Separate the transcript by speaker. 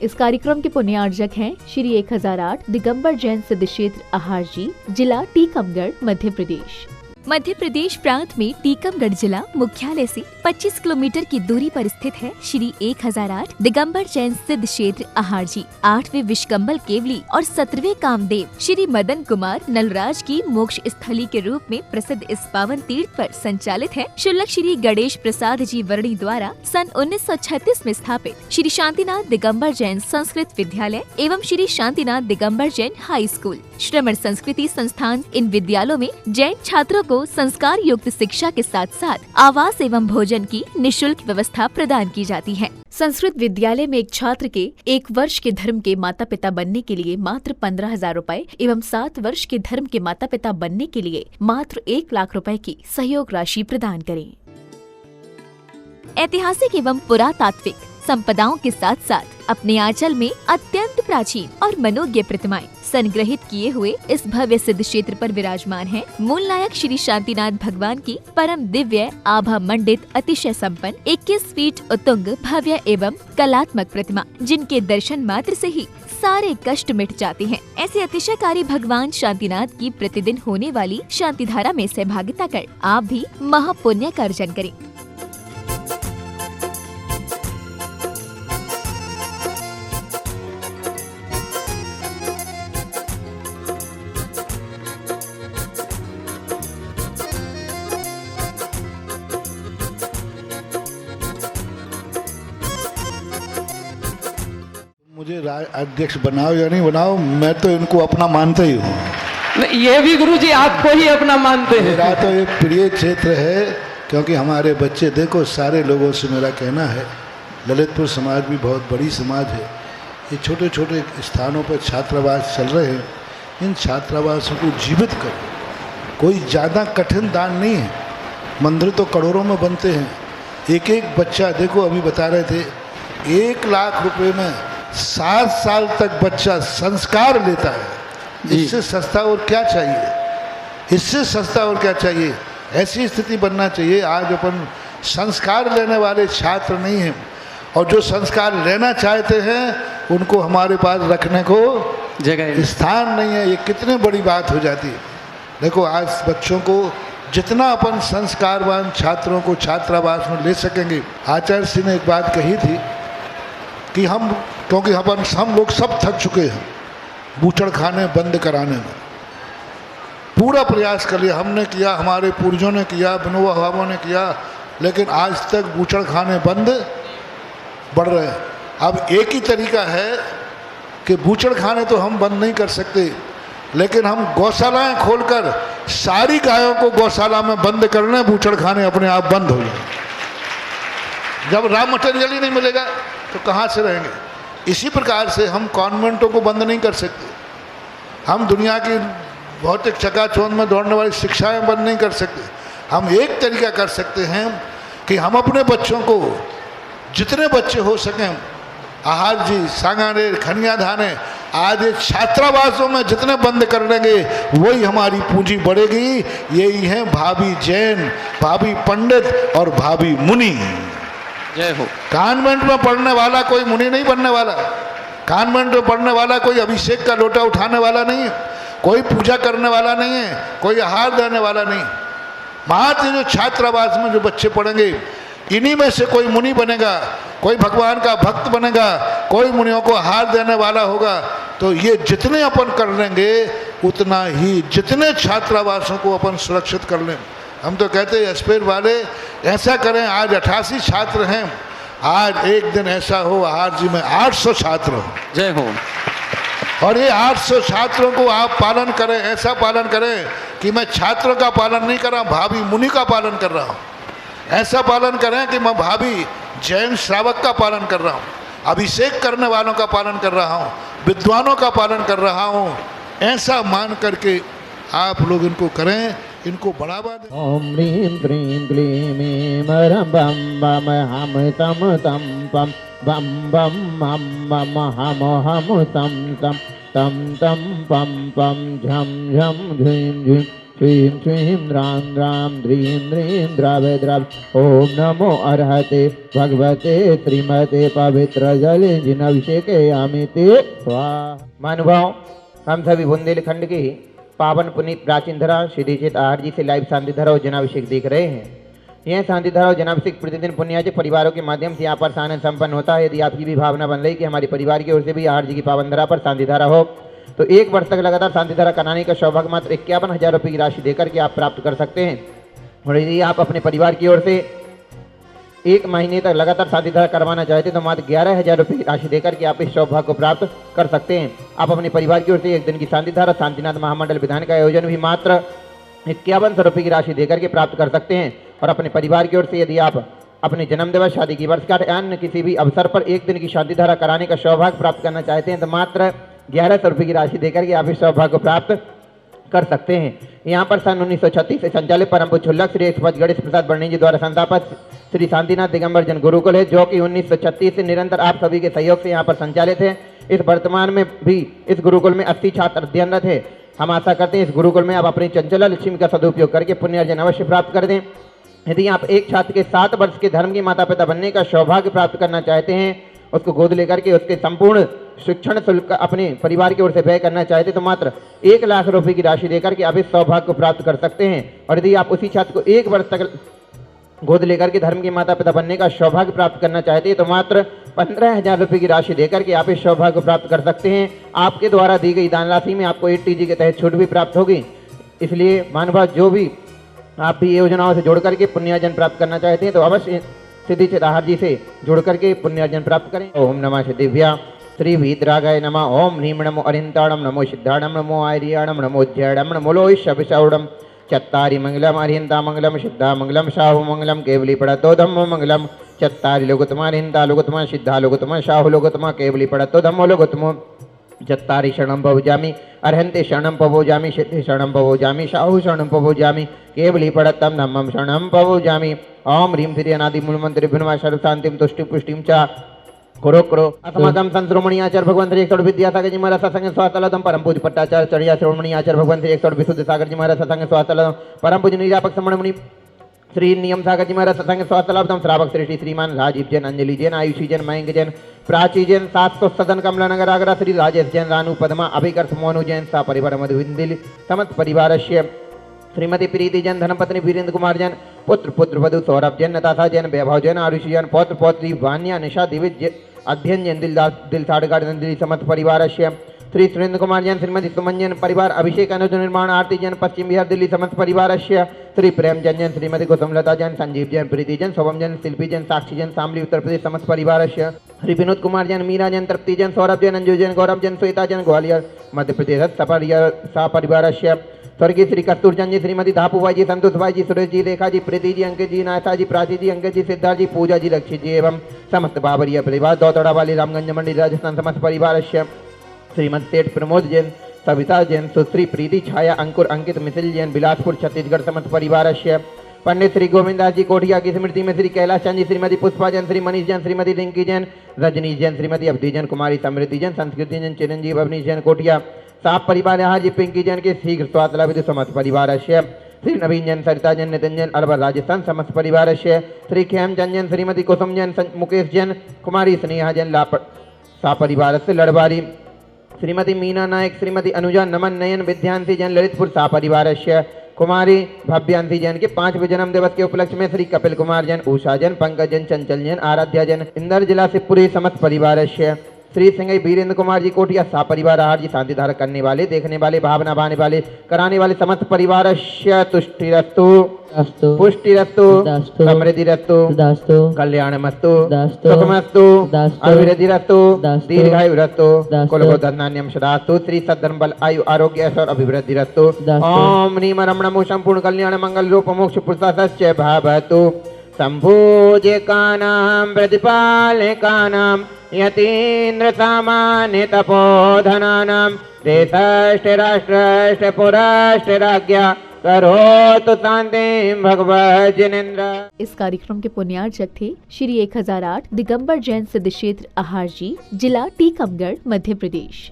Speaker 1: इस कार्यक्रम के पुण्यार्जक हैं श्री 1008 दिगंबर जैन सिद्ध क्षेत्र अहारजी, जिला टीकमगढ़, मध्य प्रदेश। मध्य प्रदेश प्रांत में टीकमगढ़ जिला मुख्यालय से 25 किलोमीटर की दूरी पर स्थित है श्री 1008 दिगंबर जैन सिद्ध क्षेत्र अहारजी। 8वें विश्वकंभल केवली और 17वें कामदेव श्री मदन कुमार नलराज की मोक्ष स्थली के रूप में प्रसिद्ध इस पावन तीर्थ पर संचालित है शुल्लक श्री गणेश प्रसाद जी वर्णी द्वारा सन 1936 में स्थापित श्री शांतिनाथ दिगंबर जैन संस्कृत विद्यालय एवं श्री शांतिनाथ दिगंबर जैन हाई स्कूल श्रमण संस्कृति संस्थान। इन विद्यालयों में जैन छात्रों को संस्कार युक्त शिक्षा के साथ साथ आवास एवं भोजन की निःशुल्क व्यवस्था प्रदान की जाती है। संस्कृत विद्यालय में एक छात्र के 1 वर्ष के धर्म के माता पिता बनने के लिए मात्र 15,000 रूपए एवं 7 वर्ष के धर्म के माता पिता बनने के लिए मात्र 1 लाख रुपए की सहयोग राशि प्रदान करें। ऐतिहासिक एवं पुरातात्विक संपदाओं के साथ साथ अपने आंचल में अत्यंत प्राचीन और मनोज्ञ प्रतिमाएं संग्रहित किए हुए इस भव्य सिद्ध क्षेत्र पर विराजमान है मूल नायक श्री शांतिनाथ भगवान की परम दिव्य आभा मंडित अतिशय संपन्न 21 फीट उतुंग भव्य एवं कलात्मक प्रतिमा, जिनके दर्शन मात्र से ही सारे कष्ट मिट जाते हैं। ऐसे अतिशयकारी भगवान शांतिनाथ की प्रतिदिन होने वाली शांति धारा में सहभागिता कर आप भी महापुण्य का अर्जन करें।
Speaker 2: मुझे अध्यक्ष बनाओ या नहीं बनाओ, मैं तो इनको अपना मानता ही हूँ।
Speaker 3: ये भी गुरुजी आपको ही अपना मानते हैं।
Speaker 2: मेरा तो ये प्रिय क्षेत्र है, क्योंकि हमारे बच्चे, देखो सारे लोगों से मेरा कहना है, ललितपुर समाज भी बहुत बड़ी समाज है। ये छोटे छोटे स्थानों पर छात्रावास चल रहे हैं, इन छात्रावासों को जीवित करो। कोई ज़्यादा कठिन दान नहीं है, मंदिर तो करोड़ों में बनते हैं। एक एक बच्चा, देखो अभी बता रहे थे, 1 लाख रुपए में 7 साल तक बच्चा संस्कार लेता है। इससे सस्ता और क्या चाहिए, इससे सस्ता और क्या चाहिए। ऐसी स्थिति बनना चाहिए। आज अपन संस्कार लेने वाले छात्र नहीं हैं, और जो संस्कार लेना चाहते हैं उनको हमारे पास रखने को
Speaker 3: जगह
Speaker 2: स्थान नहीं है। ये कितनी बड़ी बात हो जाती है। देखो आज बच्चों को जितना अपन संस्कारवान छात्रों को छात्रावास में ले सकेंगे। आचार्य सिंह ने एक बात कही थी कि क्योंकि हम लोग सब थक चुके हैं बूचड़ खाने बंद कराने में। पूरा प्रयास कर लिया, हमने किया, हमारे पूर्वजों ने किया, विनोबा भावों ने किया, लेकिन आज तक बूचड़ खाने बंद बढ़ रहे हैं। अब एक ही तरीका है कि बूचड़ खाने तो हम बंद नहीं कर सकते, लेकिन हम गौशालाएं खोलकर सारी गायों को गौशाला में बंद करने, बूचड़ खाने अपने आप बंद हो जाए। जब रॉ मटेरियल ही नहीं मिलेगा तो कहाँ से रहेंगे। इसी प्रकार से हम कॉन्वेंटों को बंद नहीं कर सकते, हम दुनिया की भौतिक चकाचौंध में दौड़ने वाली शिक्षाएं बंद नहीं कर सकते। हम एक तरीका कर सकते हैं कि हम अपने बच्चों को, जितने बच्चे हो सकें, आहारजी, सांगानेर, खनियाधाने, आज ये छात्रावासों में जितने बंद कर देंगे वही हमारी पूंजी बढ़ेगी। यही है भावी जैन, भावी पंडित और भावी मुनि।
Speaker 3: जय हो।
Speaker 2: कॉन्वेंट में पढ़ने वाला कोई मुनि नहीं बनने वाला, कॉन्वेंट में पढ़ने वाला कोई अभिषेक का लोटा उठाने वाला नहीं है, कोई पूजा करने वाला नहीं है, कोई आहार देने वाला नहीं। मात्र जो छात्रावास में जो बच्चे पढ़ेंगे, इन्हीं में से कोई मुनि बनेगा, कोई भगवान का भक्त बनेगा, कोई मुनियों को आहार देने वाला होगा। तो ये जितने अपन कर लेंगे उतना ही, जितने छात्रावासों को अपन सुरक्षित कर लें। हम तो कहते हैं एस्पेर वाले ऐसा करें, आज 88 छात्र हैं, आज एक दिन ऐसा हो आहारजी में 800 छात्र हो।
Speaker 3: जय हो।
Speaker 2: और ये 800 छात्रों को आप पालन करें, ऐसा पालन करें कि मैं छात्रों का पालन नहीं कर रहा, भावी मुनि का पालन कर रहा हूँ। ऐसा पालन करें कि मैं भावी जैन श्रावक का पालन कर रहा हूँ, अभिषेक करने वालों का पालन कर रहा हूँ, विद्वानों का पालन कर रहा हूँ। ऐसा मान करके आप लोग इनको करें, इनको बढ़ावा दें।
Speaker 4: ओम ह्रीं क्लीं क्लीं मरं बम बम हम तम तम पम बम बम मम मम हम तम तम तम तम पम पम झम झम झीं झीं श्रीं श्रीं द्रां द्रां द्रीं द्रीं द्रावे द्राव। ओम नमो अर्हते भगवते श्रीमते पवित्र जले जिनाभिषेकयामि ते स्वाहा। महानुभाव, हम सभी बुंदेलखंड की पावन पुनीत प्राचीन धरा श्री दीक्षित आहार जी से लाइव शांति धरा और जनाभिषेक देख रहे हैं। यह शांति धरा और जनाभिषेक प्रतिदिन पुण्यार्जित परिवारों के माध्यम से यहाँ पर सानंद संपन्न होता है। यदि आपकी भी भावना बन रही कि हमारे परिवार की ओर से भी आहार जी की पावन धरा पर शांति धारा हो, तो 1 वर्ष तक लगातार शांति धारा कराने का सौभाग्य मात्र 51,000 रुपये की राशि देकर के आप प्राप्त कर सकते हैं। और यदि आप अपने परिवार की ओर से 1 महीने तक लगातार शांति धारा करवाना चाहते हैं तो मात्र 11,000 रुपये की राशि देकर के आप इस सौभाग्य को प्राप्त कर सकते हैं। आप अपने परिवार की ओर से 1 दिन की शांति धारा शांतिनाथ महामंडल विधान का आयोजन भी मात्र 5100 रुपये की राशि देकर के प्राप्त कर सकते हैं। और अपने परिवार की ओर से यदि आप अपने जन्मदिवस, शादी की वर्षगांठ या अन्य किसी भी अवसर पर 1 दिन की शांति धारा कराने का सौभाग्य प्राप्त करना चाहते हैं तो मात्र 1100 रुपये की राशि देकर के आप इस सौभाग्य को प्राप्त कर सकते हैं। यहाँ पर सन 1936 से संचालित परम पूज्य छुल्लक श्री एक्सपत गणेश प्रसाद वर्णी जी द्वारा संस्थापित श्री शांतिनाथ दिगंबर जन गुरुकुल है, जो कि 1936 से निरंतर आप सभी के सहयोग से यहाँ पर संचालित है। इस वर्तमान में भी इस गुरुकुल में 80 छात्र अध्ययनरत है। हम आशा करते हैं इस गुरुकुल में आप अपनी चंचला लक्ष्मी का सदुपयोग करके पुण्य अर्जन अवश्य प्राप्त कर दें। यदि आप एक छात्र के 7 वर्ष के धर्म के माता पिता बनने का सौभाग्य प्राप्त करना चाहते हैं, उसको गोद लेकर के उसके संपूर्ण शिक्षण शुल्क अपने परिवार की ओर से व्यय करना चाहते तो मात्र 1 लाख रुपए की राशि देकर के आप इस सौभाग्य को प्राप्त कर सकते हैं। और यदि आप उसी छात्र को 1 वर्ष तक गोद लेकर के धर्म के माता पिता बनने का सौभाग्य प्राप्त करना चाहते हैं तो मात्र 15,000 रुपये की राशि देकर के आप इस सौभाग्य को प्राप्त कर सकते हैं। आपके द्वारा दी गई दान राशि में आपको 8TG के तहत छूट भी प्राप्त होगी। इसलिए मानव जो भी आप भी योजनाओं से जोड़ करके पुण्यार्जन प्राप्त करना चाहते हैं तो अवश्य सिद्धि चिदाहार जी से जुड़ करके पुण्यार्जन प्राप्त करें। ओम नमः सिद्धिभ्या श्री वीतरागाय नमः। ओम ह्रीं नमो अरिंताणम नमो सिद्धाणम नमो आर्याणम नमो ज्याणम नमो लोहिषविषौडम चत्तारि मंगलम अरिहंता मंगलम सिद्धा मंगलम शाहु मंगलम केवली पड़तो धम्मो मंगलम चत्तारि लोगोत्तमा अरिहंता लोगोत्तमा सिद्धा लोगोत्तमा शाहु लोगोत्तमा केवली पड़तो धम्मो लोगोत्तमो चत्तारि शरणं भवजामि अर्हन्ते शरणं भवजामि सिद्धि शरणं भवजामि शाहु शरणं भवजामि केवली पड़तम धम्मं शरणं भवजामि। ओम ह्रीं श्री अनादि मूलमंत्र भिन्नवा सर्वशांतिं तुष्टिं पुष्टिं च करो करो। अस्माकं संश्रोमणि आचार्य भगवान श्री 108 विद्यासागर जी महाराज सत्संग स्वास्थलदम परम पूज्य पट्टाचार्य चढ़िया श्रोमणि आचार्य भगवान श्री 108 विशुद्ध सागर जी महाराज सत्संग स्वास्थलदम परम पूज्य निरापक समणमुनि श्री नियम सागर जी महाराज सत्संग स्वास्थलदम श्रावक श्रेष्ठी श्रीमान राजीव जैन, अंजलि जैन, आयुषी जैन, मयंक जैन, प्राची जैन, 700 सदन कमला नगर आगरा श्री राजेश जैन, रानू पद्मा अभिकर्ष मोनु जैन सा परिवार मधुविंदिल समस्त परिवारस्य श्रीमती प्रीति जैन, धर्मपत्नी वीरेंद्र कुमार जैन, पुत्र पुत्रवधु सौरभ जैन, नताशा जैन, वैभव जैन, आरुषि जैन, पौत्र पौत्री वान्या निशा दिविज अध्ययन जैन, दिलसाड़ गार्डन दिल्ली समस्त परिवारस्य श्री सुरेंद्र कुमार जैन, श्रीमती सुमन जैन, परिवार अभिषेक अनुज निर्माण आरती जैन, पश्चिम बिहार दिल्ली समस्त परिवारस्य श्री प्रेम जैन, श्रीमती कुसुमलता जैन, संजीव जैन, प्रीति जैन, शोभम जैन, शिल्पी जैन, साक्षी जैन, शामली उत्तर प्रदेश समस्त परिवारस्य श्री विनोद कुमार जैन, मीरा जैन, तृप्ति जैन, सौरभ जैन, अंजू जैन, गौरव जैन, श्वेता जैन, ग्वालियर मध्य प्रदेश सपरिवारस्य स्वर्गीय श्री कस्तूरचंद जी, श्रीमती धापू भाई जी, संतोष भाई जी, सुरेश जी, रेखा जी, प्रीति जी, अंकित जी, नायता जी, प्राची जी, अंकित जी, सिद्धार्थ जी, पूजा जी, लक्ष्य जी एवं समस्त बाबरिया परिवार दौतड़ा वाली रामगंज मंडी राजस्थान समस्त परिवारस्य श्रीमती सेठ प्रमोद जैन, सविता जैन, सुश्री प्रीति छाया अंकुर अंकित मिथिल जैन, बिलासपुर छत्तीसगढ़ समस्त परिवारस्य पंडित श्री गोविंद दास जी कोठिया की स्मृति में श्री कैलाश चंद जी, श्रीमती पुष्पा जैन, श्री मनीष जैन, श्रीमती रिंकी जैन, रजनीश जैन, श्रीमती अवधि जैन, कुमारी समृद्धि जैन, संस्कृति जैन, चिरंजीव अवनीश जैन कोठिया साप परिवार यहाँ जी, पिंकी जैन के शीघ्र स्वास्थ्य विधि समस्त परिवारस्य श्री नवीन जैन, सरिता जैन, नितिन जैन, अलवर राजस्थान समस्त परिवारस्य श्री खेम जैन, श्रीमती कुसुम जैन, मुकेश जैन, कुमारी स्नेहा जैन सा परिवार से लड़वारी श्रीमती मीना नायक, श्रीमती अनुजा नमन नयन, विद्यांशी जैन, ललितपुर सा परिवारस्य कुमारी भव्यांशी जैन के 5वें जन्म दिवस के उपलक्ष्य में श्री कपिल कुमार जैन, उषा जैन, पंकज जैन, चंचल जैन, आराध्या जैन, इंदर जिला से पूरे समस्त परिवारस्य श्री सिंह वीरेंद्र कुमार जी कोठिया सा परिवार आहार जी, शांति धारा करने वाले, देखने वाले, भावना बाने वाले, कराने वाले समस्त परिवारस्य तुष्टिरस्तु पुष्टिरस्तु समृद्धिरस्तु कल्याणमस्तु सुखमस्तु अभिवृद्धिरस्तु दीर्घायुरस्तु कुलगोधनान्यम सदास्तु श्री सद्धर्म बल आयु आरोग्य ऐश्वर्य अभिवृद्धिरस्तु। ओम ह्रीं रमणमो संपूर्ण कल्याण मंगल रूप मोक्ष पुरुषस्य भवतु संभोजकानां प्रतिपालकानां यतीन्द्र सामान्य तपोधनानां देशस्य राष्ट्रस्य पुरस्य राज्ञा करोतु शांतिं भगवत् जिनेन्द्र।
Speaker 1: इस कार्यक्रम के पुण्यार्चक थे श्री 1008 दिगंबर जैन सिद्ध क्षेत्र आहार जी, जिला टीकमगढ़, मध्य प्रदेश।